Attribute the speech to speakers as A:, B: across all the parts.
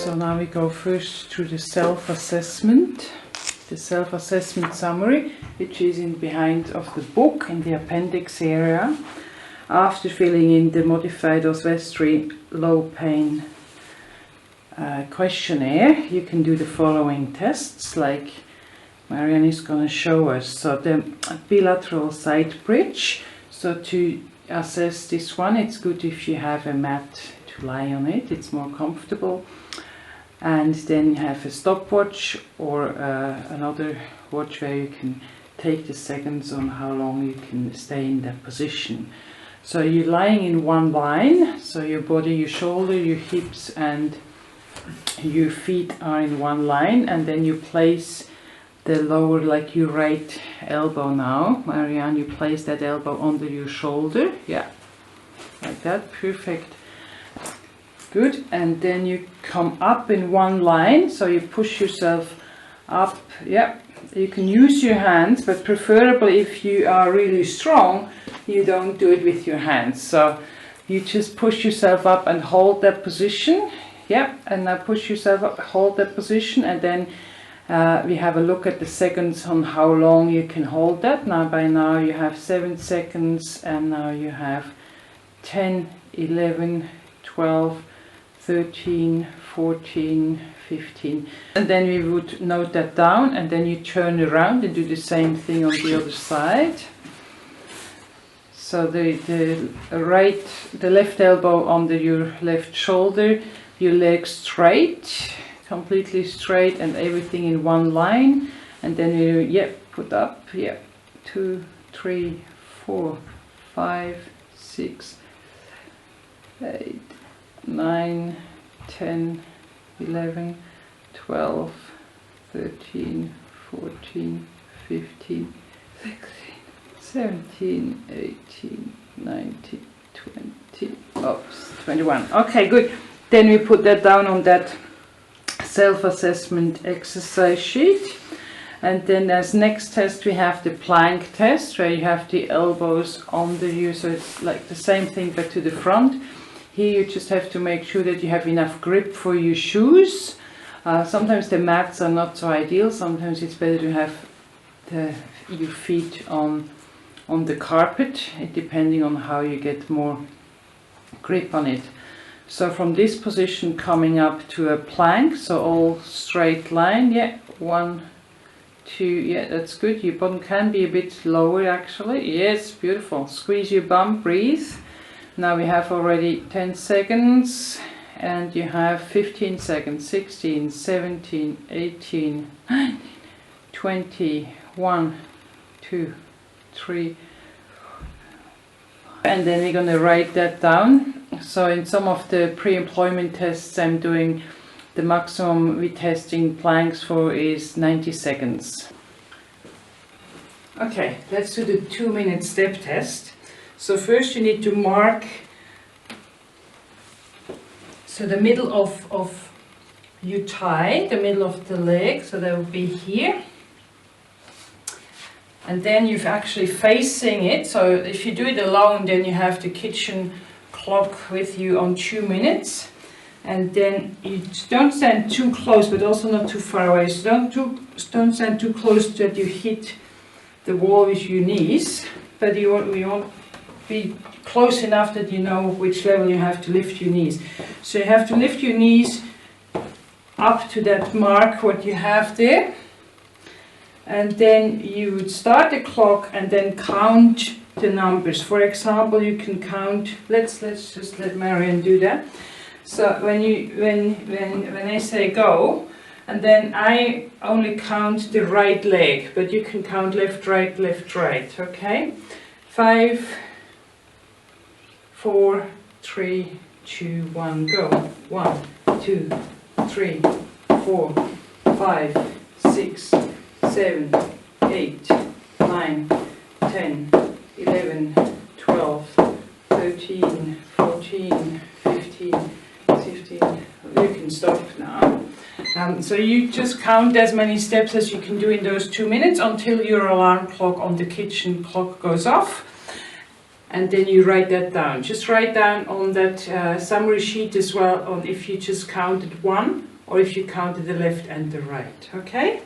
A: So now we go first through the self-assessment. The self-assessment summary, which is in behind of the book in the appendix area. After filling in the modified Oswestry Low Pain questionnaire, you can do the following tests, like Marianne is going to show us. So the bilateral side bridge. So to assess this one, it's good if you have a mat to lie on it, it's more comfortable. And then you have a stopwatch or another watch where you can take the seconds on how long you can stay in that position. So you're lying in one line, so your body, your shoulder, your hips and your feet are in one line, and then you place the lower, like your right elbow now. Marianne, you place that elbow under your shoulder, yeah, like that, perfect. Good, and then you come up in one line, so you push yourself up, yeah. You can use your hands, but preferably if you are really strong, you don't do it with your hands. So you just push yourself up and hold that position, yeah, and now push yourself up, hold that position, and then we have a look at the seconds on how long you can hold that. Now by now you have 7 seconds, and now you have 10, 11, 12, 13, 14, 15, and then we would note that down, and then you turn around and do the same thing on the other side. So the left elbow under your left shoulder, your legs straight, completely straight, and everything in one line, and then you, yeah, put up, yeah, 2, 3, 4, 5, 6, 8, 9, 10, 11, 12, 13, 14, 15, 16, 17, 18, 19, 20, oops, 21. Okay, good. Then we put that down on that self-assessment exercise sheet. And then as next test we have the plank test, where you have the elbows under you, so it's like the same thing but to the front. Here you just have to make sure that you have enough grip for your shoes. Sometimes the mats are not so ideal, sometimes it's better to have your feet on the carpet, depending on how you get more grip on it. So from this position coming up to a plank, so all straight line, yeah, 1, 2, yeah, that's good. Your bottom can be a bit lower actually, yes, beautiful. Squeeze your bum, breathe. Now we have already 10 seconds, and you have 15 seconds, 16, 17, 18, 19, 20, 1, 2, 3, and then we're going to write that down. So in some of the pre-employment tests I'm doing, the maximum we're testing planks for is 90 seconds. Okay, let's do the 2-minute step test. So first you need to mark, so the middle of your thigh, the middle of the leg, so that will be here. And then you're actually facing it, so if you do it alone, then you have the kitchen clock with you on 2 minutes. And then you don't stand too close, but also not too far away. So don't stand too close that you hit the wall with your knees, but you won't be close enough that you know which level you have to lift your knees. So you have to lift your knees up to that mark what you have there, and then you would start the clock and then count the numbers. For example, you can count, let's just let Marianne do that. So when I say go, and then I only count the right leg, but you can count left, right, okay? 5, 4, 3, 2, 1, go. 1, 2, 3, 4, 5, 6, 7, 8, 9, 10, 11, 12, 13, 14, 15, 16. You can stop now. So you just count as many steps as you can do in those 2 minutes until your alarm clock on the kitchen clock goes off. And then you write that down. Just write down on that summary sheet as well, on if you just counted 1 or if you counted the left and the right. Okay?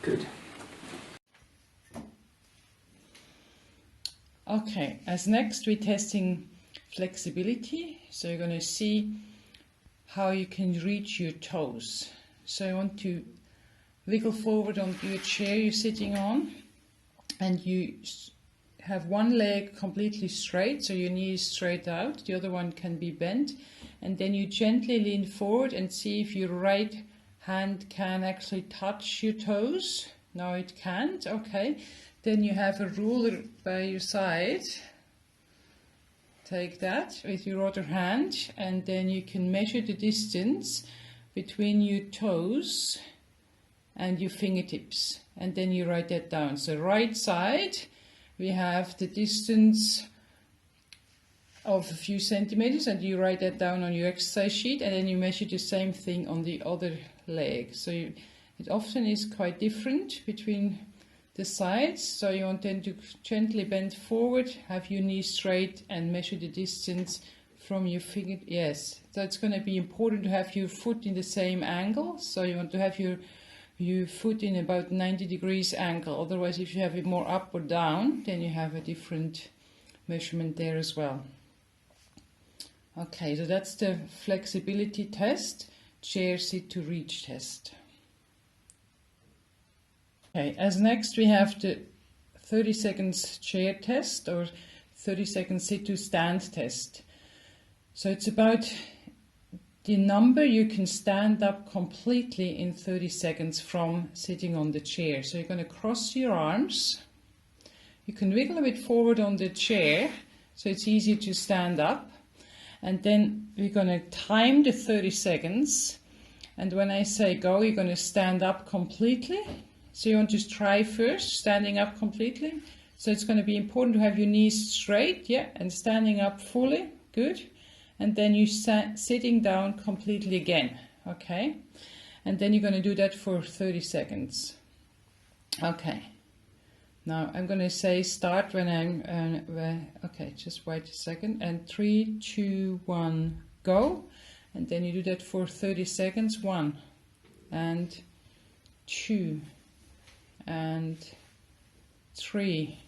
A: Good. Okay, as next we're testing flexibility. So you're going to see how you can reach your toes. So you want to wiggle forward onto your chair you're sitting on, and you have one leg completely straight, so your knee is straight out, the other one can be bent, and then you gently lean forward and see if your right hand can actually touch your toes. No, it can't. Okay, then you have a ruler by your side. Take that with your other hand, and then you can measure the distance between your toes and your fingertips, and then you write that down. So right side, we have the distance of a few centimeters, and you write that down on your exercise sheet, and then you measure the same thing on the other leg. So it often is quite different between the sides. So you want then to gently bend forward, have your knee straight, and measure the distance from your finger. Yes, that's going to be important to have your foot in the same angle. So you want to have your foot in about 90 degrees angle. Otherwise, if you have it more up or down, then you have a different measurement there as well. Okay, so that's the flexibility test, chair sit to reach test. Okay, as next we have the 30 seconds chair test, or 30 seconds sit to stand test. So it's about the number you can stand up completely in 30 seconds from sitting on the chair. So you're going to cross your arms. You can wiggle a bit forward on the chair, so it's easy to stand up. And then we're going to time the 30 seconds. And when I say go, you're going to stand up completely. So you want to try first, standing up completely. So it's going to be important to have your knees straight, yeah, and standing up fully, good. And then you sitting down completely again, okay? And then you're going to do that for 30 seconds. Okay. Now I'm going to say start when I'm, okay, just wait a second. And 3, 2, 1, go. And then you do that for 30 seconds. 1 and 2 and 3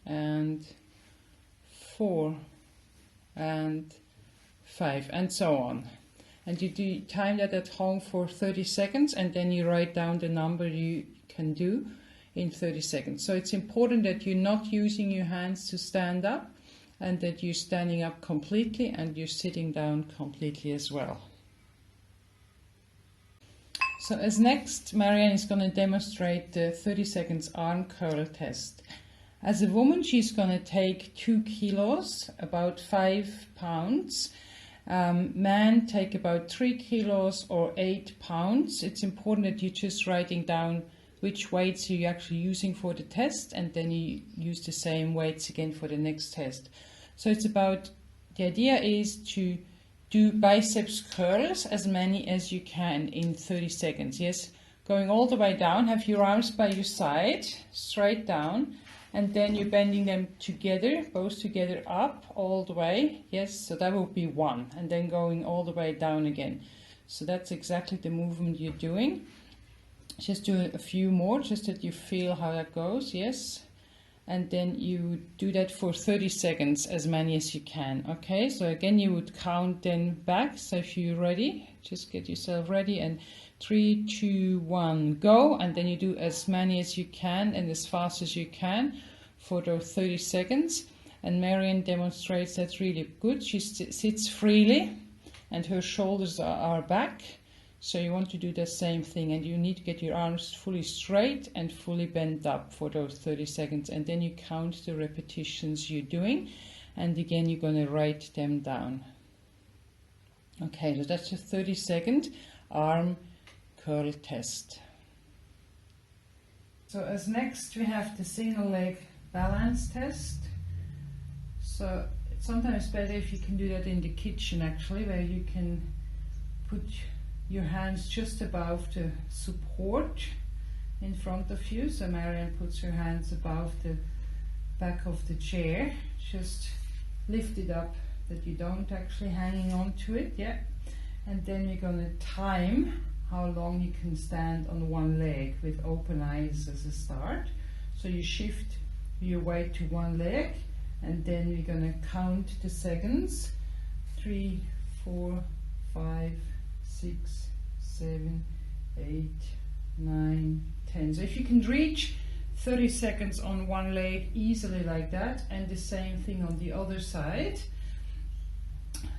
A: and 4 and 5 and so on. And you time that at home for 30 seconds, and then you write down the number you can do in 30 seconds. So it's important that you're not using your hands to stand up, and that you're standing up completely and you're sitting down completely as well. So as next, Marianne is going to demonstrate the 30 seconds arm curl test. As a woman, she's going to take 2 kilos, about 5 pounds. Men take about 3 kilos or 8 pounds. It's important that you're just writing down which weights you're actually using for the test, and then you use the same weights again for the next test. So it's about, the idea is to do biceps curls, as many as you can in 30 seconds. Yes, going all the way down, have your arms by your side, straight down, and then you're bending them together, both together up all the way. Yes, so that will be 1, and then going all the way down again. So that's exactly the movement you're doing. Just do a few more, just that you feel how that goes. Yes, and then you do that for 30 seconds, as many as you can. Okay, so again you would count then back. So if you're ready, just get yourself ready, and 3, 2, 1, go. And then you do as many as you can and as fast as you can for those 30 seconds. And Marianne demonstrates that really good. She sits freely and her shoulders are back. So you want to do the same thing, and you need to get your arms fully straight and fully bent up for those 30 seconds. And then you count the repetitions you're doing, and again you're going to write them down. Okay, so that's your 30-second arm curl test. So as next we have the single leg balance test. So it's sometimes better if you can do that in the kitchen, actually, where you can put your hands just above the support in front of you. So Marianne puts her hands above the back of the chair. Just lift it up that you don't actually hanging on to it. Yeah. and then you're going to time how long you can stand on one leg with open eyes as a start. So you shift your weight to one leg, and then we're going to count the seconds. 3, 4, 5, 6, 7, 8, 9, 10. So if you can reach 30 seconds on one leg easily like that, and the same thing on the other side.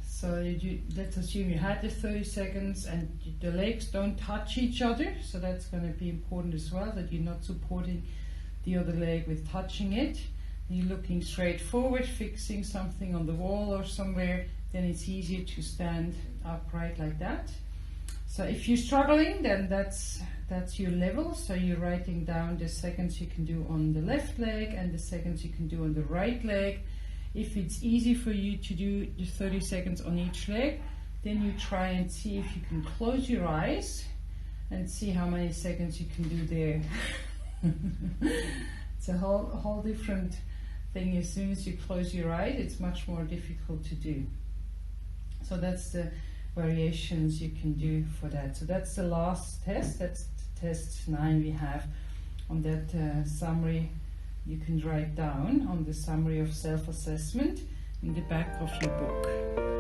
A: So let's assume you had the 30 seconds and the legs don't touch each other, so that's going to be important as well, that you're not supporting the other leg with touching it. You're looking straight forward, fixing something on the wall or somewhere, then it's easier to stand upright like that. So if you're struggling, then that's your level. So you're writing down the seconds you can do on the left leg and the seconds you can do on the right leg. If it's easy for you to do the 30 seconds on each leg, then you try and see if you can close your eyes and see how many seconds you can do there. It's a whole different thing. As soon as you close your eyes, it's much more difficult to do. So that's the variations you can do for that. So that's the last test. That's test 9 we have on that summary. You can write down on the summary of self-assessment in the back of your book.